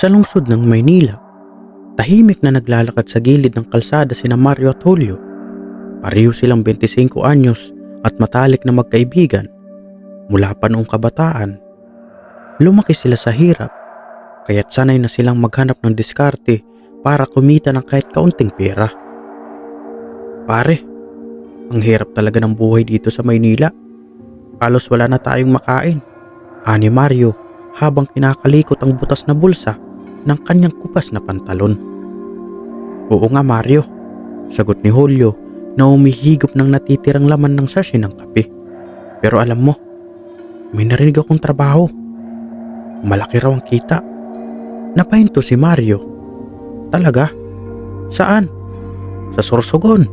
Sa lungsod ng Maynila, tahimik na naglalakad sa gilid ng kalsada sina Mario at Julio. Pareho silang 25 anyos at matalik na magkaibigan. Mula pa noong kabataan, lumaki sila sa hirap, kaya't sanay na silang maghanap ng diskarte para kumita ng kahit kaunting pera. Pare, ang hirap talaga ng buhay dito sa Maynila. Halos wala na tayong makain, ani Mario habang kinakalikot ang butas na bulsa ng kanyang kupas na pantalon. Oo nga Mario, sagot ni Julio na humihigop ng natitirang laman ng sachet ng kape. Pero alam mo, may narinig akong trabaho. Malaki raw ang kita. Napahinto si Mario. Talaga? Saan? Sa Sorsogon,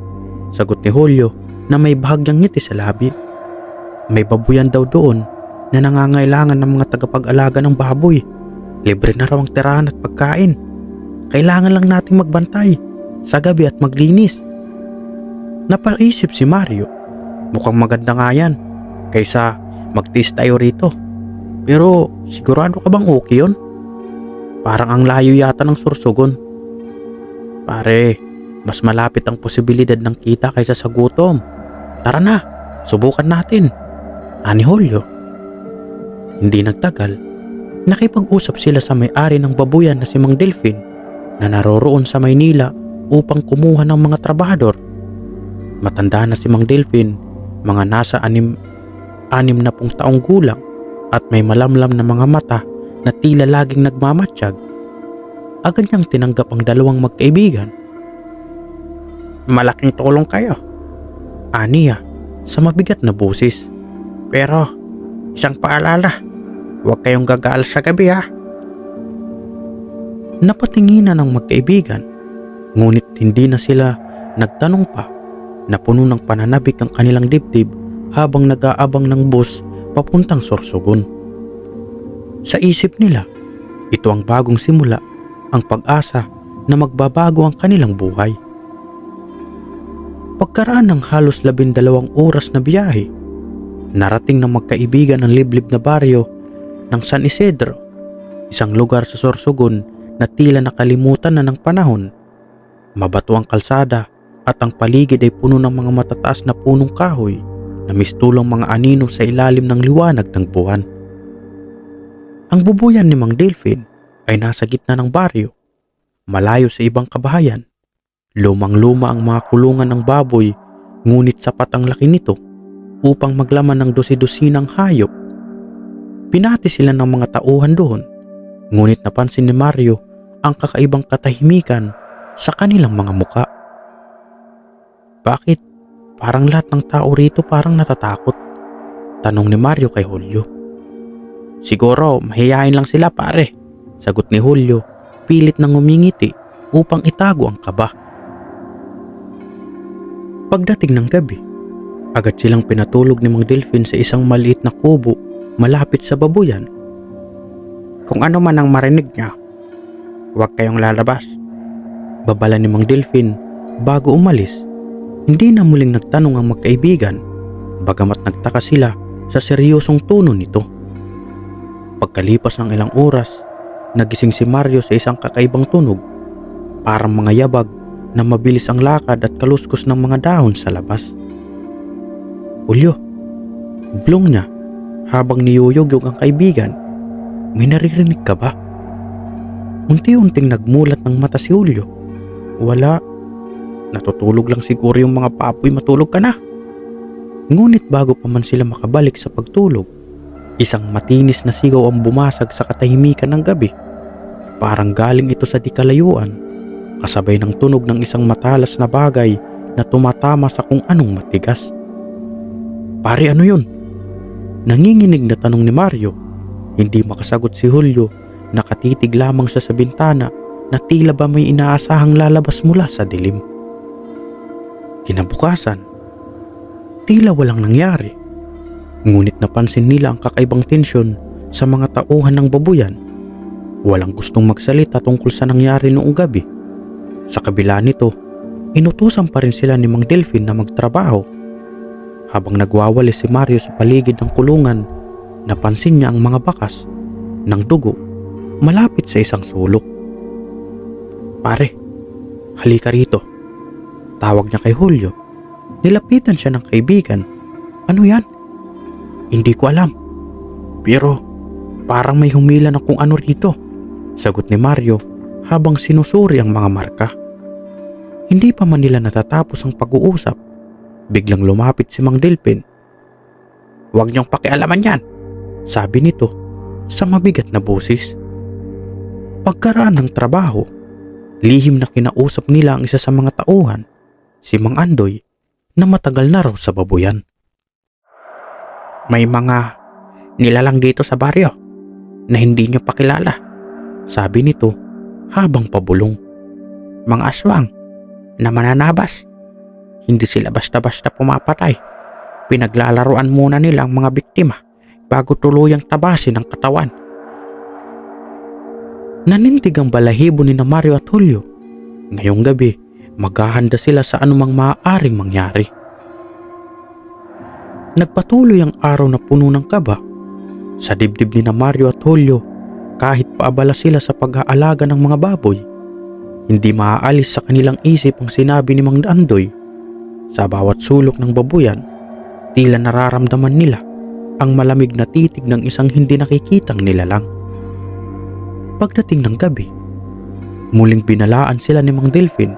sagot ni Julio na may bahagyang ngiti sa labi. May babuyan daw doon na nangangailangan ng mga tagapag-alaga ng baboy. Libre na raw ang tirahan at pagkain. Kailangan lang nating magbantay sa gabi at maglinis. Napaisip si Mario. Mukhang maganda nga yan kaysa magtiis tayo rito. Pero sigurado ka bang okay yun? Parang ang layo yata ng Sorsogon. Pare, mas malapit ang posibilidad ng kita kaysa sa gutom. Tara na, subukan natin, ani Julio. Hindi nagtagal, nakipag-usap sila sa may-ari ng babuyan na si Mang Delfin na naroroon sa Maynila upang kumuha ng mga trabahador. Matanda na si Mang Delfin, mga nasa 60 taong gulang at may malamlam na mga mata na tila laging nagmamatsyag. Agad niyang tinanggap ang dalawang magkaibigan. Malaking tulong kayo, aniya sa mabigat na busis. Pero isang paalala, huwag kayong gagaal sa gabi ha. Napatinginan ng magkaibigan, ngunit hindi na sila nagtanong pa na puno ng pananabik ang kanilang dibdib habang nag-aabang ng bus papuntang Sorsogon. Sa isip nila, ito ang bagong simula, ang pag-asa na magbabago ang kanilang buhay. Pagkaraan ng halos 12 oras na biyahe, narating ng magkaibigan ang liblib na baryo ng San Isidro, isang lugar sa Sorsogon na tila nakalimutan na ng panahon. Mabato ang kalsada at ang paligid ay puno ng mga matataas na punong kahoy na mistulang mga anino sa ilalim ng liwanag ng buwan. Ang bubuyan ni Mang Delfin ay nasa gitna ng baryo, malayo sa ibang kabahayan. Lumang-luma ang mga kulungan ng baboy, ngunit sapat ang laki nito upang maglaman ng dosi-dosinang hayop. Pinati sila ng mga tauhan doon, ngunit napansin ni Mario ang kakaibang katahimikan sa kanilang mga muka. Bakit? Parang lahat ng tao rito parang natatakot, tanong ni Mario kay Julio. Siguro mahihain lang sila pare, sagot ni Julio, pilit nang umingiti upang itago ang kaba. Pagdating ng gabi, agad silang pinatulog ni Mang Delfin sa isang maliit na kubo malapit sa babuyan. Kung ano man ang marinig niya, huwag kayong lalabas, babala ni Mang Delfin bago umalis. Hindi na muling nagtanong ang magkaibigan, bagamat nagtaka sila sa seryosong tono nito. Pagkalipas ng ilang oras, nagising si Mario sa isang kakaibang tunog, parang mga yabag na mabilis ang lakad at kaluskos ng mga dahon sa labas. Julio, blong niya habang niyuyugyog ang kaibigan. May naririnig ka ba? Unti-unting nagmulat ng mata si Julio. Wala. Natutulog lang siguro yung mga papoy, matulog ka na. Ngunit bago pa man sila makabalik sa pagtulog, isang matinis na sigaw ang bumasag sa katahimikan ng gabi. Parang galing ito sa di kalayuan, kasabay ng tunog ng isang matalas na bagay na tumatama sa kung anong matigas. Pare, ano yun? Nanginginig na tanong ni Mario. Hindi makasagot si Julio, nakatitig lamang siya sa bintana na tila ba may inaasahang lalabas mula sa dilim. Kinabukasan, tila walang nangyari. Ngunit napansin nila ang kakaibang tensyon sa mga tauhan ng babuyan. Walang gustong magsalita tungkol sa nangyari noong gabi. Sa kabila nito, inutusan pa rin sila ni Mang Delfin na magtrabaho. Habang nagwawalis si Mario sa paligid ng kulungan, napansin niya ang mga bakas ng dugo malapit sa isang sulok. "Pare, halika rito," tawag niya kay Julio. Nilapitan siya ng kaibigan. "Ano yan?" "Hindi ko alam. Pero parang may humila na kung ano rito," sagot ni Mario habang sinusuri ang mga marka. Hindi pa man nila natatapos ang pag-uusap, biglang lumapit si Mang Delpin. "Huwag niyong pakialaman yan," sabi nito sa mabigat na boses. Pagkaraan ng trabaho, lihim na kinausap nila ang isa sa mga tauhan, si Mang Andoy, na matagal na raw sa babuyan. "May mga nilalang dito sa baryo na hindi niyo pa kilala," sabi nito habang pabulong. "Mga aswang na mananabas. Hindi sila basta-basta pumapatay. Pinaglalaruan muna nila ang mga biktima bago tuluyang tabasin ang katawan." Nanindig ang balahibo ni Mario at Julio. Ngayong gabi, maghahanda sila sa anumang maaaring mangyari. Nagpatuloy ang araw na puno ng kaba. Sa dibdib ni Mario at Julio, kahit paabala sila sa pag-aalaga ng mga baboy, hindi maaalis sa kanilang isip ang sinabi ni Mang Andoy. Sa bawat sulok ng babuyan, tila nararamdaman nila ang malamig na titig ng isang hindi nakikitang nilalang. Pagdating ng gabi, muling binalaan sila ni Mang Delphin.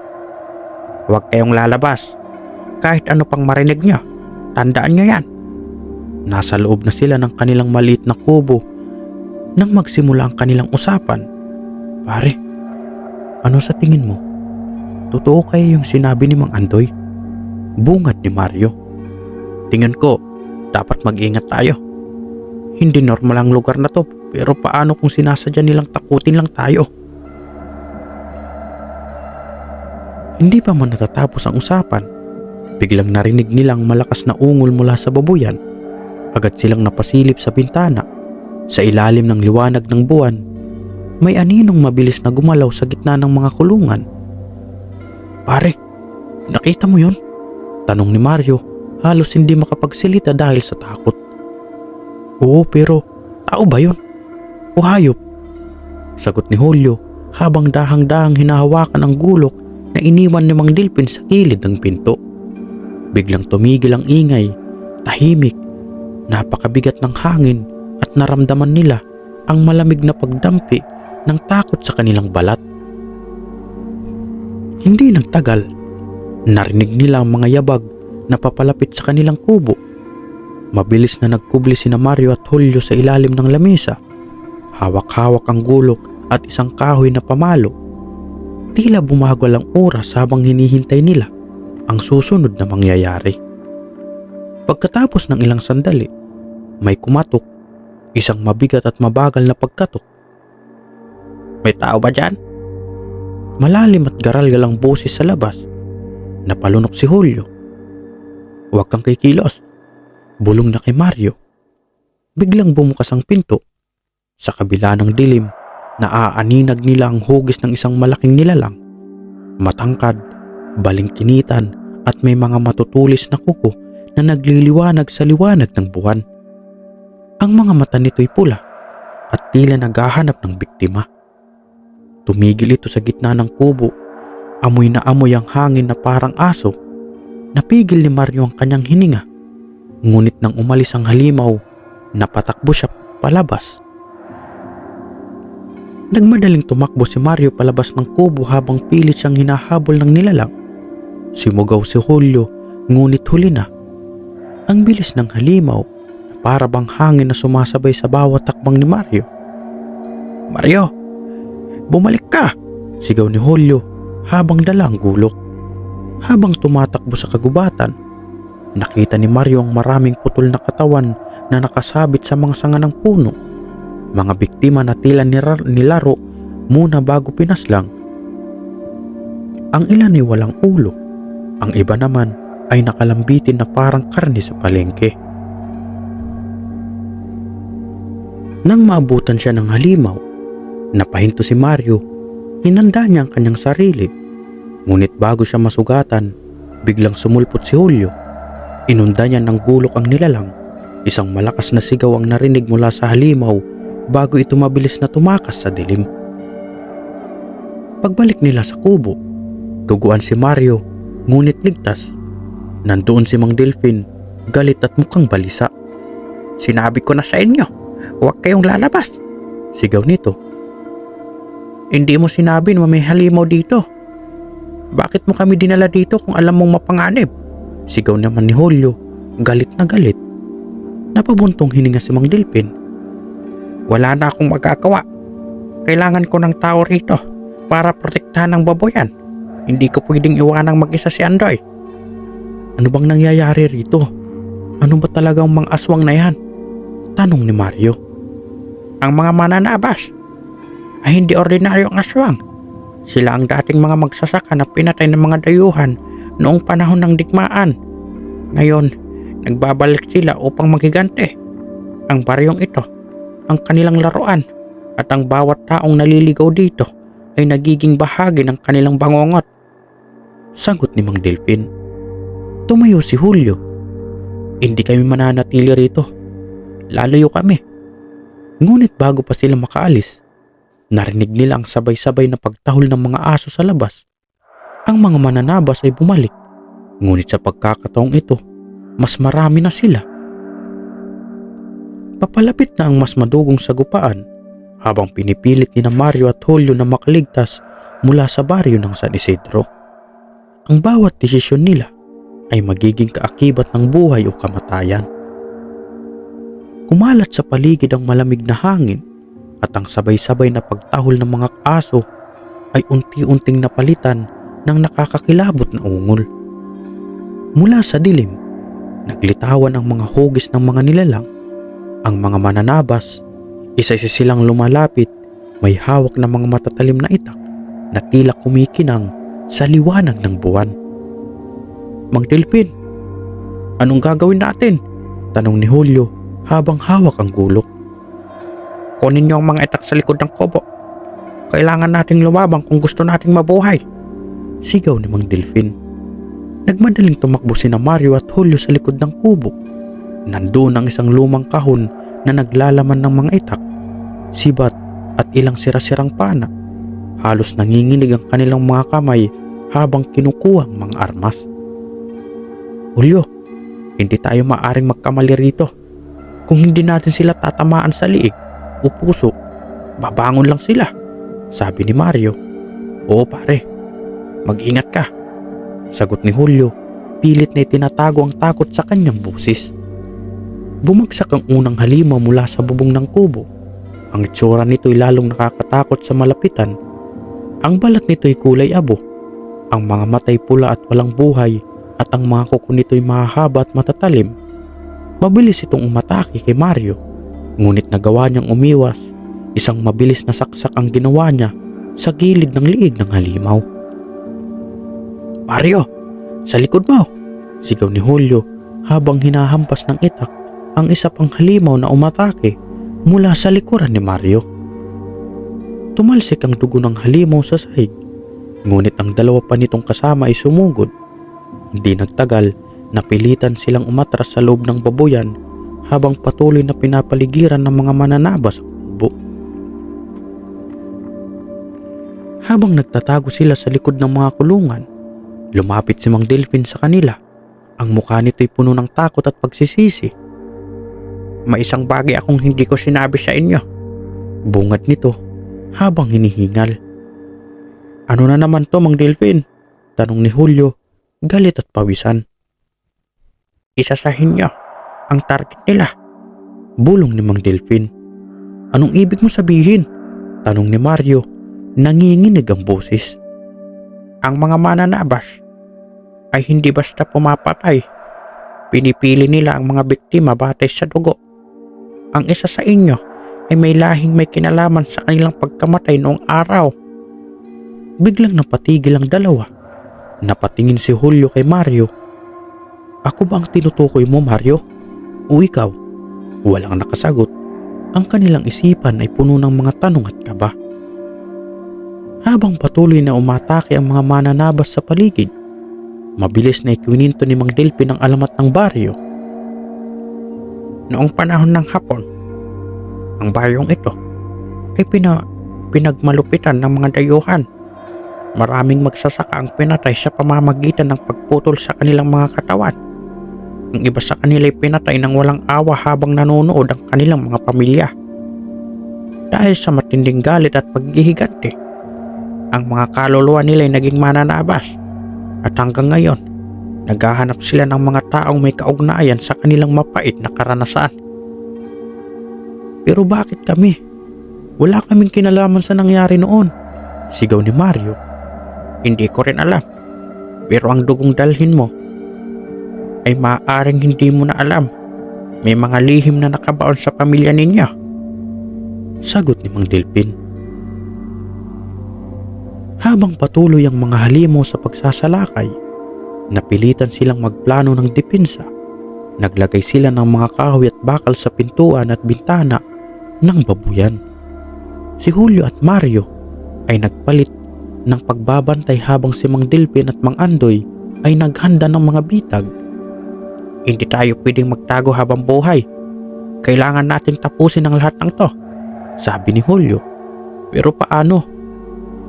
"Huwag kayong lalabas. Kahit ano pang marinig niyo, tandaan niyo yan." Nasa loob na sila ng kanilang maliit na kubo nang magsimula ang kanilang usapan. "Pare, ano sa tingin mo? Totoo kaya yung sinabi ni Mang Andoy?" bungad ni Mario. "Tingin ko, dapat mag-ingat tayo. Hindi normal ang lugar na to, pero paano kung sinasadya nilang takutin lang tayo?" Hindi pa man natatapos ang usapan, biglang narinig nilang malakas na ungol mula sa babuyan. Agad silang napasilip sa bintana. Sa ilalim ng liwanag ng buwan, may aninong mabilis na gumalaw sa gitna ng mga kulungan. "Pare, nakita mo yun?" tanong ni Mario, halos hindi makapagsilita dahil sa takot. "Oo, pero tao ba yun? O hayop?" sagot ni Julio habang dahang-dahang hinahawakan ang gulok na iniwan ni Mang Delpin sa gilid ng pinto. Biglang tumigil ang ingay, tahimik, napakabigat ng hangin at naramdaman nila ang malamig na pagdampi ng takot sa kanilang balat. Hindi nagtagal, narinig nila ang mga yabag na papalapit sa kanilang kubo. Mabilis na nagkubli sina Mario at Julio sa ilalim ng lamesa. Hawak-hawak ang gulok at isang kahoy na pamalo. Tila bumagal ang oras habang hinihintay nila ang susunod na mangyayari. Pagkatapos ng ilang sandali, may kumatok, isang mabigat at mabagal na pagkatok. "May tao ba dyan?" Malalim at garal-gal ang boses sa labas. Napalunok si Julio. "Huwag kang kikilos," bulong na kay Mario. Biglang bumukas ang pinto. Sa kabila ng dilim, naaaninag nila ang hugis ng isang malaking nilalang. Matangkad, balingkinitan at may mga matutulis na kuko na nagliliwanag sa liwanag ng buwan. Ang mga mata nito'y pula at tila naghahanap ng biktima. Tumigil ito sa gitna ng kubo. Amoy na amoy ang hangin na parang aso. Napigil ni Mario ang kanyang hininga. Ngunit nang umalis ang halimaw, napatakbo siya palabas. Nagmadaling tumakbo si Mario palabas ng kubo habang pilit siyang hinahabol ng nilalang. Simugaw si Julio, ngunit huli na. Ang bilis ng halimaw na para bang hangin na sumasabay sa bawat takbang ni Mario. "Mario, bumalik ka!" sigaw ni Julio habang dala ang gulok. Habang tumatakbo sa kagubatan, nakita ni Mario ang maraming putol na katawan na nakasabit sa mga sanga ng puno. Mga biktima na tila nilaro muna bago pinaslang. Ang ilan ay walang ulo, ang iba naman ay nakalambitin na parang karne sa palengke. Nang maabutan siya ng halimaw, napahinto si Mario. Hinanda niya ang kanyang sarili. Ngunit bago siya masugatan, biglang sumulpot si Julio. Inunda niya ng gulok ang nilalang. Isang malakas na sigaw ang narinig mula sa halimaw bago ito mabilis na tumakas sa dilim. Pagbalik nila sa kubo, duguan si Mario ngunit ligtas. Nandoon si Mang Delfin, galit at mukhang balisa. "Sinabi ko na sa inyo, huwag kayong lalabas," sigaw nito. "Hindi mo sinabi na may halimaw dito. Bakit mo kami dinala dito kung alam mong mapanganib?" sigaw naman ni Julio, galit na galit. Napabuntong hininga si Mang Delfin. "Wala na akong magagawa. Kailangan ko ng tao rito para protektahan ang baboyan. Hindi ko pwedeng iwanang mag-isa si Andoy." "Ano bang nangyayari rito? Ano ba talagang mga aswang na yan?" tanong ni Mario. "Ang mga mananabas ay hindi ordinaryong aswang. Sila ang dating mga magsasaka na pinatay ng mga dayuhan noong panahon ng digmaan. Ngayon, nagbabalik sila upang maghigante. Ang baryong ito, ang kanilang laruan, at ang bawat taong naliligaw dito ay nagiging bahagi ng kanilang bangongot," sagot ni Mang Delfin. Tumayo si Julio. "Hindi kami mananatili rito. Lalayo kami." Ngunit bago pa sila makaalis, narinig nila ang sabay-sabay na pagtahol ng mga aso sa labas. Ang mga mananabas ay bumalik, ngunit sa pagkakataong ito, mas marami na sila. Papalapit na ang mas madugong sagupaan habang pinipilit ni Mario at Julio na makaligtas mula sa baryo ng San Isidro. Ang bawat desisyon nila ay magiging kaakibat ng buhay o kamatayan. Kumalat sa paligid ang malamig na hangin at ang sabay-sabay na pagtahol ng mga aso ay unti-unting napalitan ng nakakakilabot na ungol. Mula sa dilim, naglitawan ang mga hugis ng mga nilalang. Ang mga mananabas, isa-isa silang lumalapit, may hawak na mga matatalim na itak na tila kumikinang sa liwanag ng buwan. "Mang Delfin, anong gagawin natin?" tanong ni Julio habang hawak ang gulok. "Kunin niyo ang mga itak sa likod ng kubo. Kailangan nating lumabang kung gusto nating mabuhay," sigaw ni Mang Delfin. Nagmadaling tumakbo sina Mario at Julio sa likod ng kubo. Nandoon ang isang lumang kahon na naglalaman ng mga itak, sibat at ilang sira-sirang pana. Halos nanginginig ang kanilang mga kamay habang kinukuha ang mga armas. "Julio, hindi tayo maaring magkamali rito. Kung hindi natin sila tatamaan sa liig o puso, babangon lang sila," sabi ni Mario. "Oo pare, mag-ingat ka," sagot ni Julio, pilit na itinatago ang takot sa kanyang busis. Bumagsak ang unang halimaw mula sa bubong ng kubo. Ang itsura nito ay lalong nakakatakot sa malapitan. Ang balat nito ay kulay abo, ang mga matay pula at walang buhay, at ang mga kuko nito ay mahahaba at matatalim. Mabilis itong umatake kay Mario, ngunit nagawa niyang umiwas. Isang mabilis na saksak ang ginawa niya sa gilid ng liig ng halimaw. "Mario, sa likod mo!" sigaw ni Julio habang hinahampas ng itak ang isa pang halimaw na umatake mula sa likuran ni Mario. Tumalsik ang dugo ng halimaw sa sahig, ngunit ang dalawa pa nitong kasama ay sumugod. Hindi nagtagal, napilitan silang umatras sa loob ng baboyan habang patuloy na pinapaligiran ng mga mananabas ang kubo. Habang nagtatago sila sa likod ng mga kulungan, lumapit si Mang Delfin sa kanila. Ang mukha nito'y puno ng takot at pagsisisi. "May isang bagay akong hindi ko sinabi sa inyo," bungad nito habang hinihingal. "Ano na naman to, Mang Delfin?" tanong ni Julio, galit at pawisan. "Isasahin niyo ang target nila," bulong ni Mang Delfin. "Anong ibig mo sabihin?" tanong ni Mario, nanginginig ang boses. "Ang mga mananabas ay hindi basta pumapatay. Pinipili nila ang mga biktima batay sa dugo. Ang isa sa inyo ay may lahing may kinalaman sa kanilang pagkamatay noong araw." Biglang napatigil ang dalawa. Napatingin si Julio kay Mario. "Ako ba ang tinutukoy mo, Mario? O ikaw?" Walang nakasagot. Ang kanilang isipan ay puno ng mga tanong at kaba. Habang patuloy na umatake ang mga mananabas sa paligid, mabilis na ikininto ni Mang Delfin ang alamat ng baryo. "Noong panahon ng Hapon, Ang baryong ito ay pinagmalupitan ng mga dayuhan. Maraming magsasaka ang pinatay sa pamamagitan ng pagputol sa kanilang mga katawan. Ang iba sa kanila ay pinatay ng walang awa habang nanonood ang kanilang mga pamilya. Dahil sa matinding galit at paghihiganti, ang mga kaluluwa nila ay naging mananabas at hanggang ngayon, naghahanap sila ng mga taong may kaugnayan sa kanilang mapait na karanasan. Pero bakit kami? Wala kaming kinalaman sa nangyari noon, sigaw ni Mario. Hindi ko rin alam, pero ang dugong dalhin mo ay maaaring hindi mo na alam. May mga lihim na nakabaon sa pamilya ninyo, sagot ni Mang Delpin. Habang patuloy ang mga halimaw sa pagsasalakay, napilitan silang magplano ng depensa. Naglagay sila ng mga kahoy at bakal sa pintuan at bintana ng babuyan. Si Julio at Mario ay nagpalit ng pagbabantay habang si Mang Delpin at Mang Andoy ay naghanda ng mga bitag. Hindi tayo pwedeng magtago habang buhay. Kailangan nating tapusin ang lahat ng to, sabi ni Julio. Pero paano?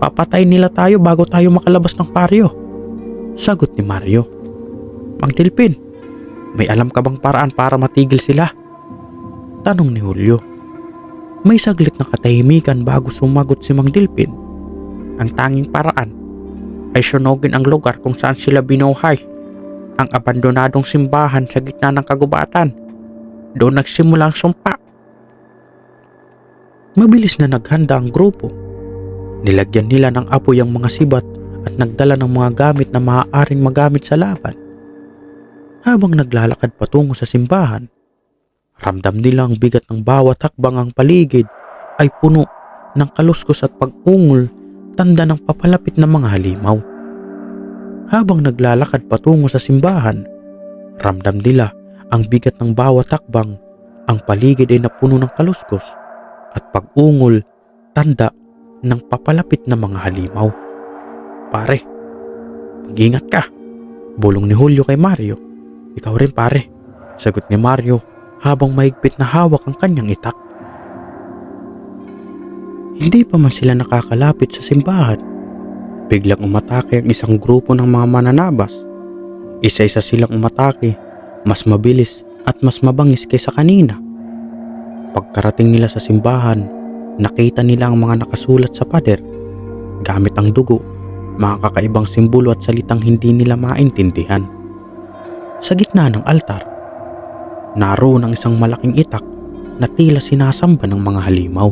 Papatay nila tayo bago tayo makalabas ng paryo, sagot ni Mario. Mang Delpin, may alam ka bang paraan para matigil sila? Tanong ni Julio. May saglit na katahimikan bago sumagot si Mang Delpin. Ang tanging paraan ay sunugin ang lugar kung saan sila binuhay, ang abandonadong simbahan sa gitna ng kagubatan. Doon nagsimula ang sumpa. Mabilis na naghanda ang grupo. Nilagyan nila ng apoy ang mga sibat at nagdala ng mga gamit na maaaring magamit sa laban. Habang naglalakad patungo sa simbahan, ramdam nila ang bigat ng bawat hakbang. Ang paligid ay puno ng kaluskos at pag-ungol, tanda ng papalapit na mga halimaw. Habang naglalakad patungo sa simbahan, ramdam nila ang bigat ng bawat hakbang. Ang paligid ay napuno ng kaluskos at pag-ungol, tanda ng papalapit na mga halimaw. Pare, mag-ingat ka, bulong ni Julio kay Mario. Ikaw rin pare, sagot ni Mario habang mahigpit na hawak ang kanyang itak. Hindi pa man sila nakakalapit sa simbahan, biglang umatake ang isang grupo ng mga mananabas. Isa-isa silang umatake, mas mabilis at mas mabangis kaysa kanina. Pagkarating nila sa simbahan, nakita nila ang mga nakasulat sa pader. Gamit ang dugo, mga kakaibang simbolo at salitang hindi nila maintindihan. Sa gitna ng altar, naroon ang isang malaking itak na tila sinasamba ng mga halimaw.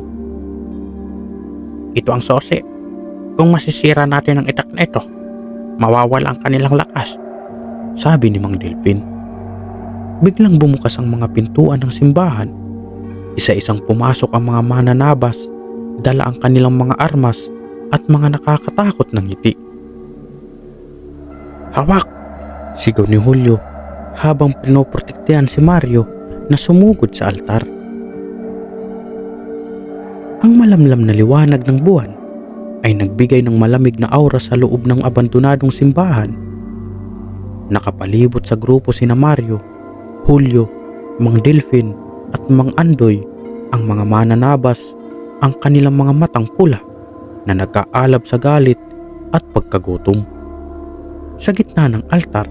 Ito ang sosi. Kung masisira natin ang itak na ito, mawawala ang kanilang lakas, sabi ni Mang Delpin. Biglang bumukas ang mga pintuan ng simbahan. Isa-isang pumasok ang mga mananabas, dala ang kanilang mga armas at mga nakakatakot na ngiti. Hawak! Sigaw ni Julio habang pinoprotektahan si Mario na sumugod sa altar. Ang malamlam na liwanag ng buwan ay nagbigay ng malamig na aura sa loob ng abandonadong simbahan. Nakapalibot sa grupo sina Mario, Julio, Mang Delpin at Mang Andoy ang mga mananabas, ang kanilang mga matang pula na nagkaalab sa galit at pagkagutom. Sa gitna ng altar,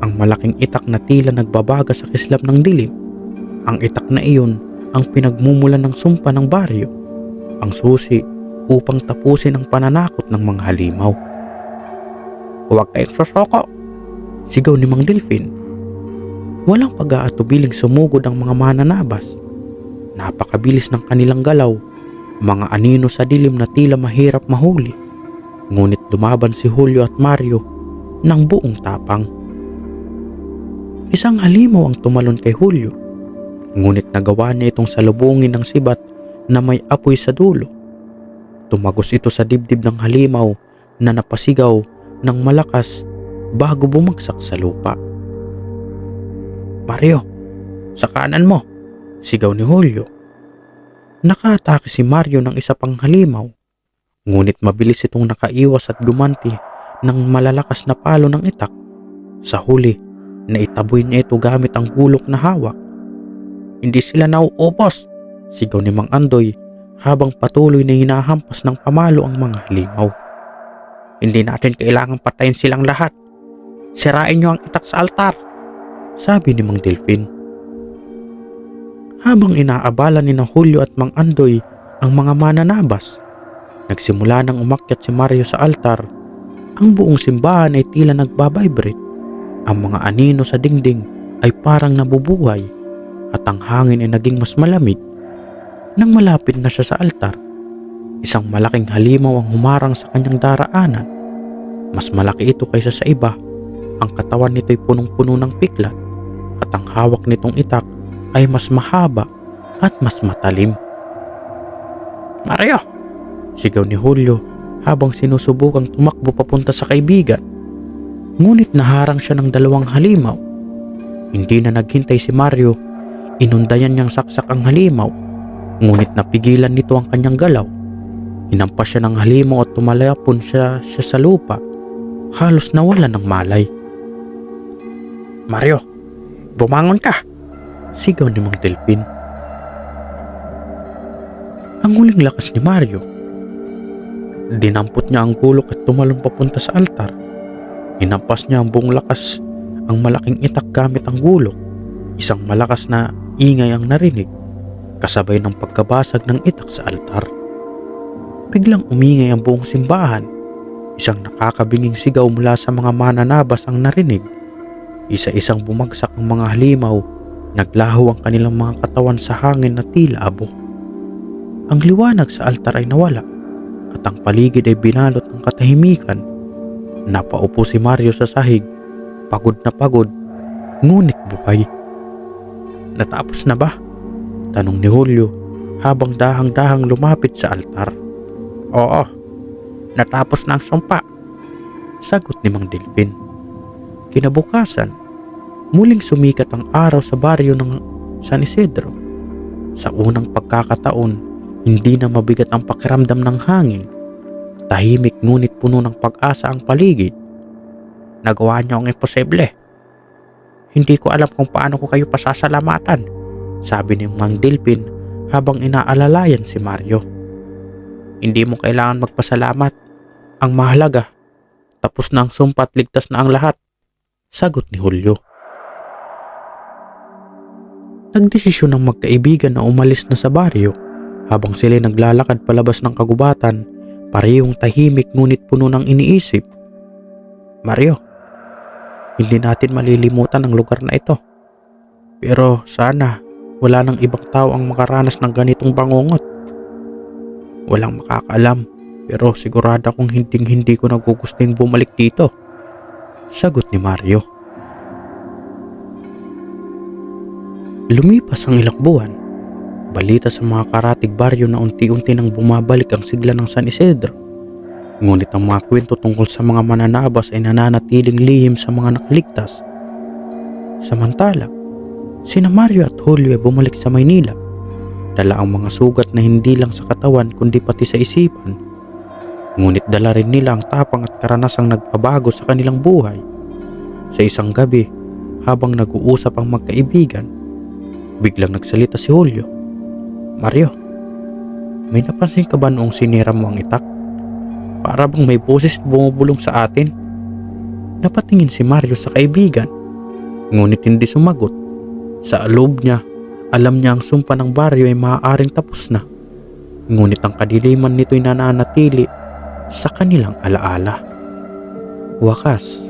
ang malaking itak na tila nagbabaga sa kislap ng dilim. Ang itak na iyon ang pinagmumulan ng sumpa ng baryo, ang susi upang tapusin ang pananakot ng mga halimaw. Huwag kayong sosoko, sigaw ni Mang Delpin. Walang pag-aatubiling sumugod ang mga mananabas. Napakabilis ng kanilang galaw, mga anino sa dilim na tila mahirap mahuli. Ngunit lumaban si Julio at Mario ng buong tapang. Isang halimaw ang tumalon kay Julio, ngunit nagawa niya itong salubungin ng sibat na may apoy sa dulo. Tumagos ito sa dibdib ng halimaw na napasigaw ng malakas bago bumagsak sa lupa. Mario, sa kanan mo, sigaw ni Julio. Nakaatake si Mario ng isa pang halimaw, ngunit mabilis itong nakaiwas at gumanti ng malalakas na palo ng itak. Sa huli, naitaboy niya ito gamit ang gulok na hawak. Hindi sila nauubos, Sigaw ni Mang Andoy habang patuloy na hinahampas ng pamalo ang mga halimaw. Hindi natin kailangang patayin silang lahat. Sirain niyo ang itak sa altar, sabi ni Mang Delfin. Habang inaabala ni na Julio at Mang Andoy ang mga mananabas, nagsimula nang umakyat si Mario sa altar. Ang buong simbahan ay tila nagbabibrate. Ang mga anino sa dingding ay parang nabubuhay at ang hangin ay naging mas malamig. Nang malapit na siya sa altar, isang malaking halimaw ang humarang sa kanyang daraanan. Mas malaki ito kaysa sa iba. Ang katawan nito ay punong-puno ng piklat at ang hawak nitong itak ay mas mahaba at mas matalim. "Mario!" sigaw ni Julio habang sinusubukang tumakbo papunta sa kaibigan. Ngunit naharang siya ng dalawang halimaw. Hindi na naghintay si Mario, inundayan niyang saksak ang halimaw. Ngunit napigilan nito ang kanyang galaw. Hinampas siya ng halimaw at tumalapon siya sa lupa. Halos nawala ng malay. "Mario, bumangon ka!" sigaw ni Mang Delfin. Ang huling lakas ni Mario. Dinampot niya ang gulok at tumalon papunta sa altar. Hinampas niya ang buong lakas ang malaking itak gamit ang gulok. Isang malakas na ingay ang narinig, kasabay ng pagkabasag ng itak sa altar. Biglang umingay ang buong simbahan. Isang nakakabinging sigaw mula sa mga mananabas ang narinig. Isa-isang bumagsak ang mga halimaw. Naglaho ang kanilang mga katawan sa hangin na tila abo. Ang liwanag sa altar ay nawala at ang paligid ay binalot ng katahimikan. Napaupo si Mario sa sahig, pagod na pagod, ngunit buhay. "Natapos na ba?" tanong ni Julio habang dahang-dahang lumapit sa altar. "Oo, natapos na ang sumpa," sagot ni Mang Delfin. Kinabukasan, muling sumikat ang araw sa baryo ng San Isidro. Sa unang pagkakataon, hindi na mabigat ang pakiramdam ng hangin. Tahimik ngunit puno ng pag-asa ang paligid. "Nagawa niyo ang imposible. Hindi ko alam kung paano ko kayo pasasalamatan," sabi ni Mang Delfin habang inaalalayan si Mario. "Hindi mo kailangan magpasalamat. Ang mahalaga, tapos na ang sumpa at ligtas na ang lahat," sagot ni Julio. Nagdesisyon ng magkaibigan na umalis na sa baryo. Habang sila naglalakad palabas ng kagubatan, parehong tahimik ngunit puno ng iniisip. "Mario, hindi natin malilimutan ang lugar na ito. Pero sana wala nang ibang tao ang makaranas ng ganitong bangungot. Walang makakaalam, pero sigurado akong hindi ko nagugusting bumalik dito," sagot ni Mario. Lumipas ang ilang buwan. Balita sa mga karatig baryo na unti-unti nang bumabalik ang sigla ng San Isidro. Ngunit ang mga kwento tungkol sa mga mananabas ay nananatiling lihim sa mga nakaligtas. Samantala, sina Mario at Julio ay bumalik sa Maynila. Dala ang mga sugat na hindi lang sa katawan kundi pati sa isipan. Ngunit dala rin nila ang tapang at karanasang nagpabago sa kanilang buhay. Sa isang gabi, habang nag-uusap ang magkaibigan, biglang nagsalita si Julio. "Mario, may napansin ka ba noong sinira mo ang itak? Para bang may boses bumubulong sa atin?" Napatingin si Mario sa kaibigan, ngunit hindi sumagot. Sa loob niya, alam niya ang sumpa ng baryo ay maaaring tapos na. Ngunit ang kadiliman nito'y nananatili sa kanilang alaala. Wakas,